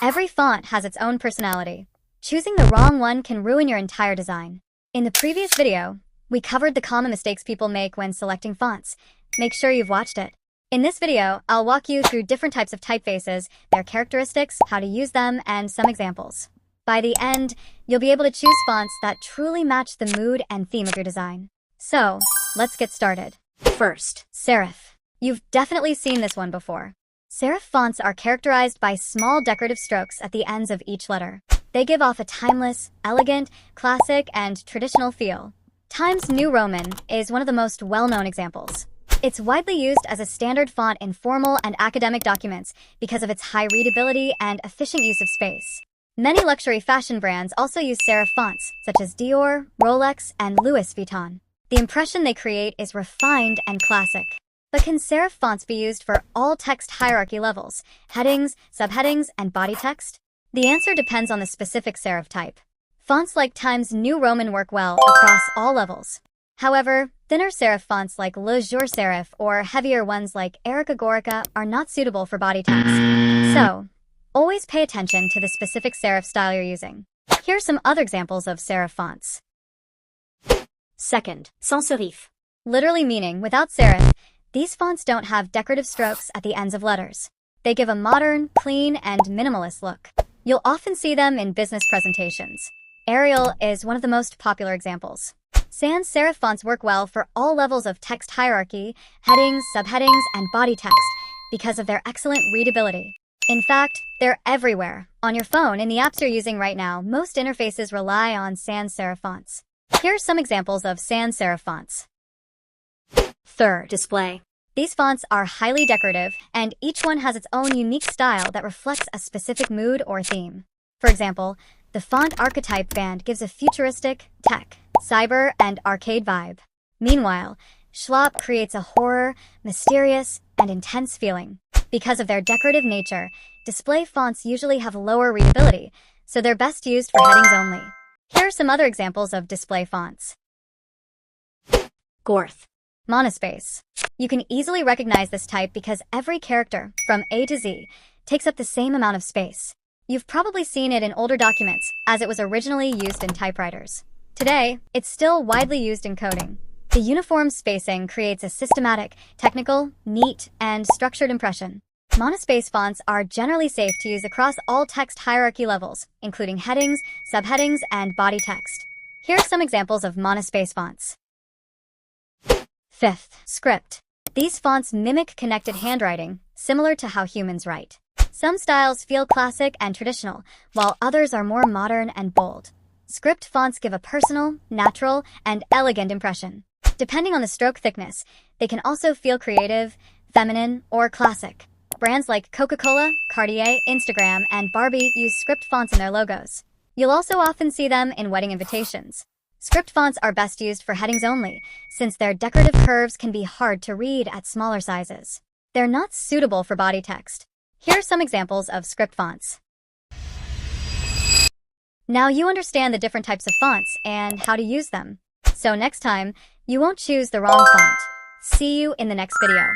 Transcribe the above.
Every font has its own personality. Choosing the wrong one can ruin your entire design. In the previous video, we covered the common mistakes people make when selecting fonts. Make sure you've watched it. In this video, I'll walk you through different types of typefaces, their characteristics, how to use them, and some examples. By the end, you'll be able to choose fonts that truly match the mood and theme of your design. So, let's get started. First, serif. You've definitely seen this one before. Serif fonts are characterized by small decorative strokes at the ends of each letter. They give off a timeless, elegant, classic, and traditional feel. Times New Roman is one of the most well-known examples. It's widely used as a standard font in formal and academic documents because of its high readability and efficient use of space. Many luxury fashion brands also use serif fonts, such as Dior, Rolex, and Louis Vuitton. The impression they create is refined and classic. But can serif fonts be used for all text hierarchy levels, headings, subheadings, and body text? The answer depends on the specific serif type. Fonts like Times New Roman work well across all levels. However, thinner serif fonts like Le Jour Serif or heavier ones like Erica Gorica are not suitable for body text. So, always pay attention to the specific serif style you're using. Here are some other examples of serif fonts. Second, sans serif. Literally meaning without serif, these fonts don't have decorative strokes at the ends of letters. They give a modern, clean, and minimalist look. You'll often see them in business presentations. Arial is one of the most popular examples. Sans serif fonts work well for all levels of text hierarchy, headings, subheadings, and body text because of their excellent readability. In fact, they're everywhere. On your phone, in the apps you're using right now, most interfaces rely on sans serif fonts. Here are some examples of sans serif fonts. Third, display. These fonts are highly decorative, and each one has its own unique style that reflects a specific mood or theme. For example, the font archetype band gives a futuristic, tech, cyber, and arcade vibe. Meanwhile, Schlop creates a horror, mysterious, and intense feeling. Because of their decorative nature, display fonts usually have lower readability, so they're best used for headings only. Here are some other examples of display fonts. Gorth. Monospace. You can easily recognize this type because every character, from A to Z, takes up the same amount of space. You've probably seen it in older documents, as it was originally used in typewriters. Today, it's still widely used in coding. The uniform spacing creates a systematic, technical, neat, and structured impression. Monospace fonts are generally safe to use across all text hierarchy levels, including headings, subheadings, and body text. Here are some examples of monospace fonts. Fifth, script. These fonts mimic connected handwriting, similar to how humans write. Some styles feel classic and traditional, while others are more modern and bold. Script fonts give a personal, natural, and elegant impression. Depending on the stroke thickness, they can also feel creative, feminine, or classic. Brands like Coca-Cola, Cartier, Instagram, and Barbie use script fonts in their logos. You'll also often see them in wedding invitations. Script fonts are best used for headings only, since their decorative curves can be hard to read at smaller sizes. They're not suitable for body text. Here are some examples of script fonts. Now you understand the different types of fonts and how to use them. So next time, you won't choose the wrong font. See you in the next video.